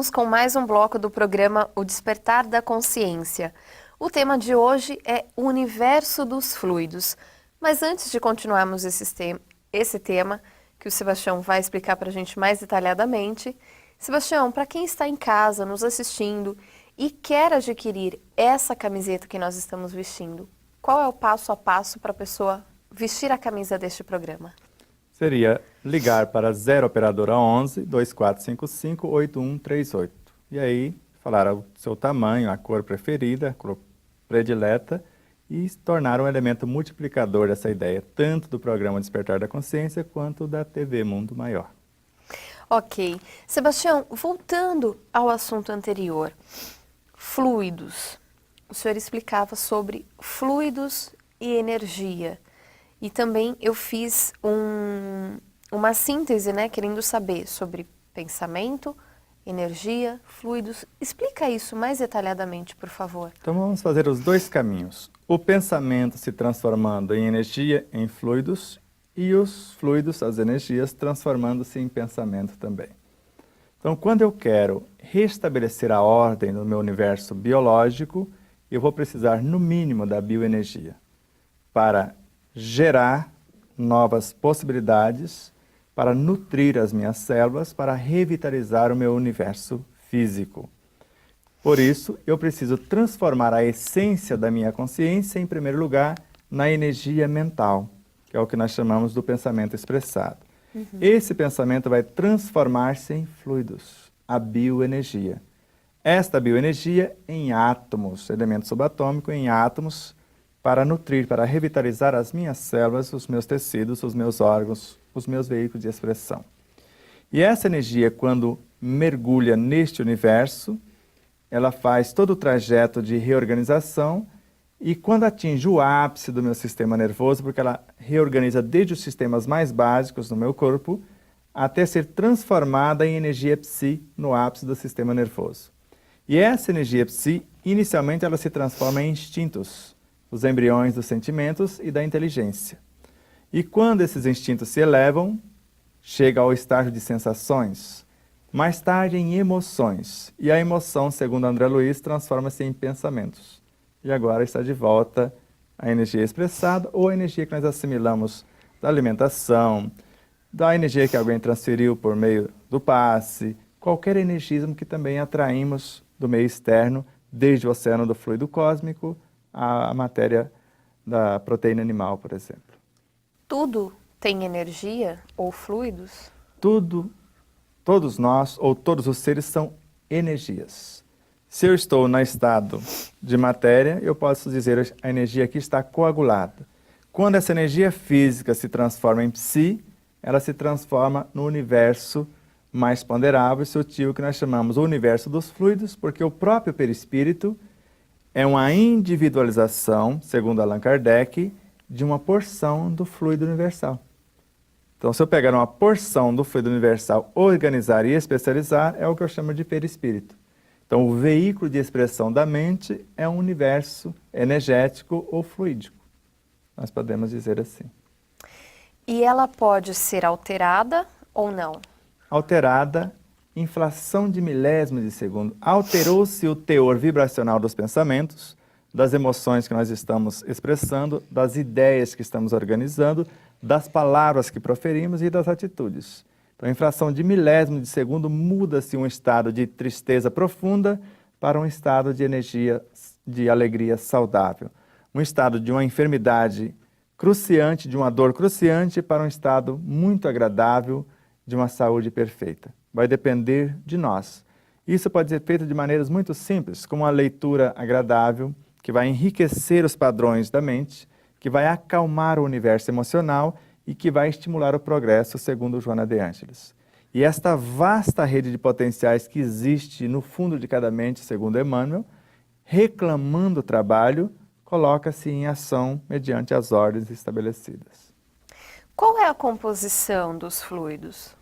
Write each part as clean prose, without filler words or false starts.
voltamos com mais um bloco do programa O Despertar da Consciência. O tema de hoje é o universo dos fluidos. Mas antes de continuarmos esse tema, que o Sebastião vai explicar para a gente mais detalhadamente, Sebastião, para quem está em casa nos assistindo e quer adquirir essa camiseta que nós estamos vestindo, qual é o passo a passo para a pessoa vestir a camisa deste programa? Seria ligar para 0 operadora 11 2455 8138. E aí falar o seu tamanho, a cor preferida, a cor predileta e se tornar um elemento multiplicador dessa ideia, tanto do programa Despertar da Consciência quanto da TV Mundo Maior. Ok. Sebastião, voltando ao assunto anterior, fluidos. O senhor explicava sobre fluidos e energia. E também eu fiz uma síntese, né, querendo saber sobre pensamento, energia, fluidos. Explica isso mais detalhadamente, por favor. Então vamos fazer os dois caminhos. O pensamento se transformando em energia, em fluidos, e os fluidos, as energias, transformando-se em pensamento também. Então, quando eu quero restabelecer a ordem no meu universo biológico, eu vou precisar, no mínimo, da bioenergia para gerar novas possibilidades, para nutrir as minhas células, para revitalizar o meu universo físico. Por isso, eu preciso transformar a essência da minha consciência, em primeiro lugar, na energia mental, que é o que nós chamamos do pensamento expressado. Esse pensamento vai transformar-se em fluidos, a bioenergia. Esta bioenergia em átomos, elemento subatômico em átomos, para nutrir, para revitalizar as minhas células, os meus tecidos, os meus órgãos, os meus veículos de expressão. E essa energia, quando mergulha neste universo, ela faz todo o trajeto de reorganização e quando atinge o ápice do meu sistema nervoso, porque ela reorganiza desde os sistemas mais básicos do meu corpo, até ser transformada em energia psi no ápice do sistema nervoso. E essa energia psi, inicialmente ela se transforma em instintos, os embriões dos sentimentos e da inteligência. E quando esses instintos se elevam, chega ao estágio de sensações, mais tarde em emoções. E a emoção, segundo André Luiz, transforma-se em pensamentos. E agora está de volta a energia expressada ou a energia que nós assimilamos da alimentação, da energia que alguém transferiu por meio do passe, qualquer energismo que também atraímos do meio externo, desde o oceano do fluido cósmico, a matéria da proteína animal, por exemplo. Tudo tem energia ou fluidos? Tudo, todos nós ou todos os seres são energias. Se eu estou no estado de matéria, eu posso dizer a energia aqui está coagulada. Quando essa energia física se transforma em psi, ela se transforma no universo mais ponderável e sutil que nós chamamos o universo dos fluidos, porque o próprio perispírito é uma individualização, segundo Allan Kardec, de uma porção do fluido universal. Então, se eu pegar uma porção do fluido universal, organizar e especializar, é o que eu chamo de perispírito. Então, o veículo de expressão da mente é um universo energético ou fluídico. Nós podemos dizer assim. E ela pode ser alterada ou não? Alterada, inflação de milésimos de segundo. Alterou-se o teor vibracional dos pensamentos, das emoções que nós estamos expressando, das ideias que estamos organizando, das palavras que proferimos e das atitudes. Então, em fração de milésimo de segundo, muda-se um estado de tristeza profunda para um estado de energia, de alegria saudável. Um estado de uma enfermidade cruciante, de uma dor cruciante, para um estado muito agradável, de uma saúde perfeita. Vai depender de nós. Isso pode ser feito de maneiras muito simples, como uma leitura agradável, que vai enriquecer os padrões da mente, que vai acalmar o universo emocional e que vai estimular o progresso, segundo Joana de Ângeles. E esta vasta rede de potenciais que existe no fundo de cada mente, segundo Emmanuel, reclamando o trabalho, coloca-se em ação mediante as ordens estabelecidas. Qual é a composição dos fluidos?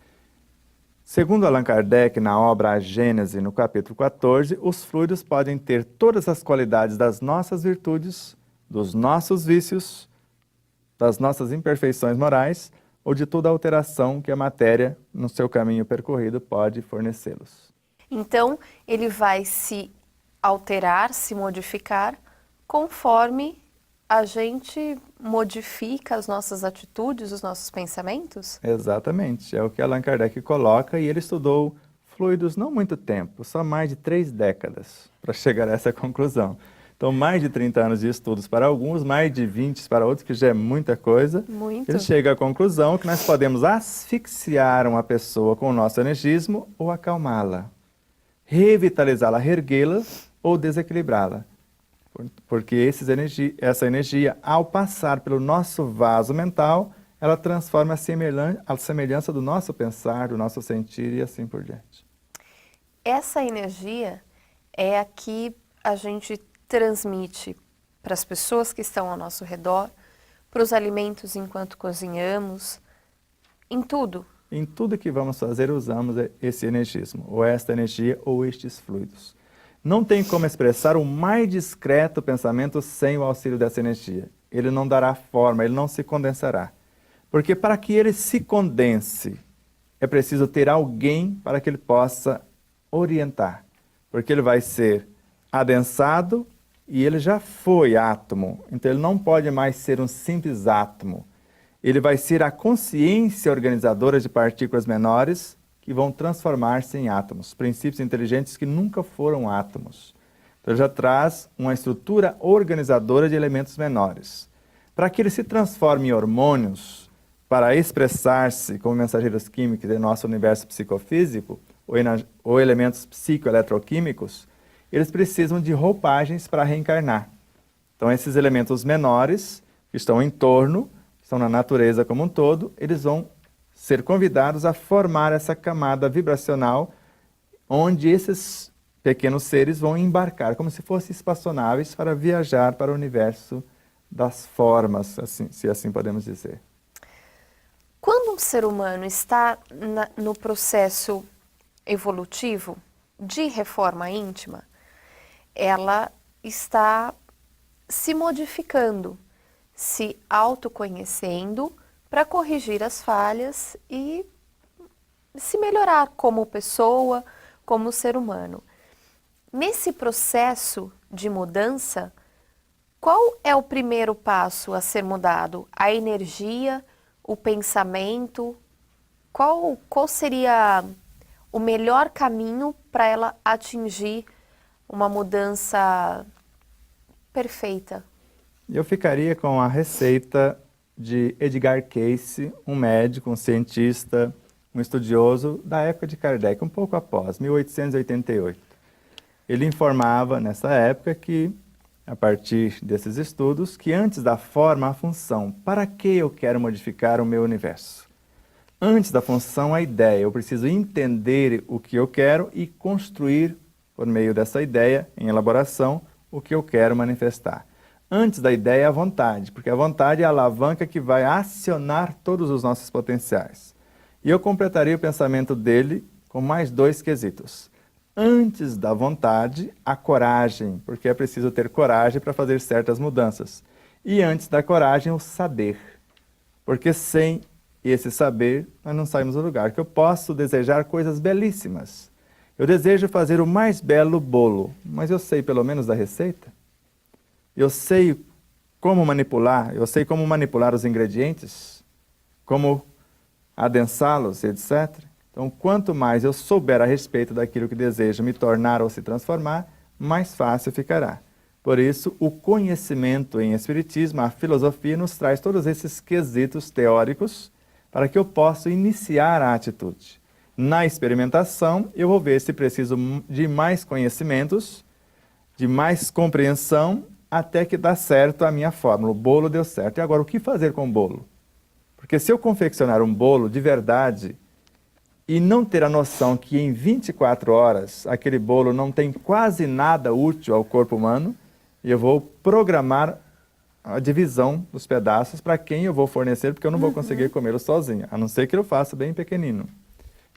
Segundo Allan Kardec, na obra A Gênese, no capítulo 14, os fluidos podem ter todas as qualidades das nossas virtudes, dos nossos vícios, das nossas imperfeições morais ou de toda alteração que a matéria, no seu caminho percorrido, pode fornecê-los. Então, ele vai se alterar, se modificar, conforme a gente modifica as nossas atitudes, os nossos pensamentos? Exatamente, é o que Allan Kardec coloca, e ele estudou fluidos não muito tempo, só mais de 3 décadas, para chegar a essa conclusão. Então, mais de 30 anos de estudos para alguns, mais de 20 para outros, que já é muita coisa. Muito. Ele chega à conclusão que nós podemos asfixiar uma pessoa com o nosso energismo ou acalmá-la, revitalizá-la, reerguê-la ou desequilibrá-la. Porque essa energia, ao passar pelo nosso vaso mental, ela transforma a semelhança do nosso pensar, do nosso sentir e assim por diante. Essa energia é a que a gente transmite para as pessoas que estão ao nosso redor, para os alimentos enquanto cozinhamos, em tudo. Em tudo que vamos fazer, usamos esse energismo, ou esta energia, ou estes fluidos. Não tem como expressar o mais discreto pensamento sem o auxílio dessa energia. Ele não dará forma, ele não se condensará. Porque para que ele se condense, é preciso ter alguém para que ele possa orientar. Porque ele vai ser adensado e ele já foi átomo. Então ele não pode mais ser um simples átomo. Ele vai ser a consciência organizadora de partículas menores que vão transformar-se em átomos, princípios inteligentes que nunca foram átomos. Então ele já traz uma estrutura organizadora de elementos menores. Para que ele se transforme em hormônios, para expressar-se como mensageiros químicos em nosso universo psicofísico, ou elementos psicoeletroquímicos, eles precisam de roupagens para reencarnar. Então esses elementos menores, que estão em torno, estão na natureza como um todo, eles vão ser convidados a formar essa camada vibracional onde esses pequenos seres vão embarcar, como se fossem espaçonaves para viajar para o universo das formas, assim, se assim podemos dizer. Quando um ser humano está no processo evolutivo de reforma íntima, ela está se modificando, se autoconhecendo para corrigir as falhas e se melhorar como pessoa, como ser humano. Nesse processo de mudança, qual é o primeiro passo a ser mudado? A energia, o pensamento? Qual seria o melhor caminho para ela atingir uma mudança perfeita? Eu ficaria com a receita de Edgar Cayce, um médico, um cientista, um estudioso da época de Kardec, um pouco após, 1888. Ele informava nessa época que, a partir desses estudos, que antes da forma, a função. Para que eu quero modificar o meu universo? Antes da função, a ideia. Eu preciso entender o que eu quero e construir, por meio dessa ideia, em elaboração, o que eu quero manifestar. Antes da ideia, a vontade, porque a vontade é a alavanca que vai acionar todos os nossos potenciais. E eu completaria o pensamento dele com mais 2 quesitos. Antes da vontade, a coragem, porque é preciso ter coragem para fazer certas mudanças. E antes da coragem, o saber, porque sem esse saber, nós não saímos do lugar. Que eu posso desejar coisas belíssimas. Eu desejo fazer o mais belo bolo, mas eu sei pelo menos da receita? Eu sei como manipular, os ingredientes, como adensá-los, etc. Então, quanto mais eu souber a respeito daquilo que desejo me tornar ou se transformar, mais fácil ficará. Por isso, o conhecimento em Espiritismo, a filosofia, nos traz todos esses quesitos teóricos para que eu possa iniciar a atitude. Na experimentação, eu vou ver se preciso de mais conhecimentos, de mais compreensão, até que dá certo a minha fórmula. O bolo deu certo. E agora, o que fazer com o bolo? Porque se eu confeccionar um bolo de verdade e não ter a noção que em 24 horas aquele bolo não tem quase nada útil ao corpo humano, eu vou programar a divisão dos pedaços para quem eu vou fornecer, porque eu não vou conseguir comê-lo sozinho, a não ser que eu faça bem pequenino.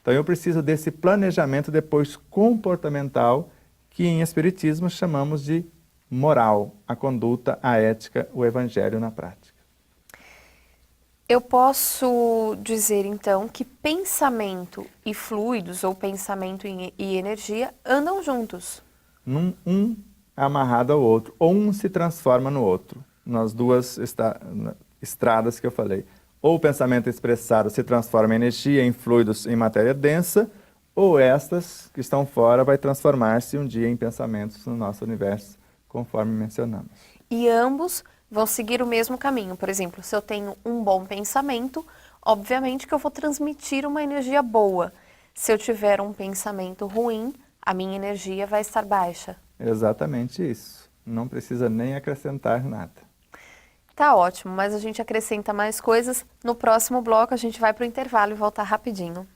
Então eu preciso desse planejamento depois comportamental, que em Espiritismo chamamos de moral, a conduta, a ética, o evangelho na prática. Eu posso dizer, então, que pensamento e fluidos, ou pensamento e energia, andam juntos. Um é amarrado ao outro, ou um se transforma no outro, nas duas estradas que eu falei. Ou o pensamento expressado se transforma em energia, em fluidos, em matéria densa, ou estas que estão fora vai transformar-se um dia em pensamentos no nosso universo, conforme mencionamos. E ambos vão seguir o mesmo caminho. Por exemplo, se eu tenho um bom pensamento, obviamente que eu vou transmitir uma energia boa. Se eu tiver um pensamento ruim, a minha energia vai estar baixa. Exatamente isso. Não precisa nem acrescentar nada. Tá ótimo, mas a gente acrescenta mais coisas. No próximo bloco a gente vai para o intervalo e voltar rapidinho.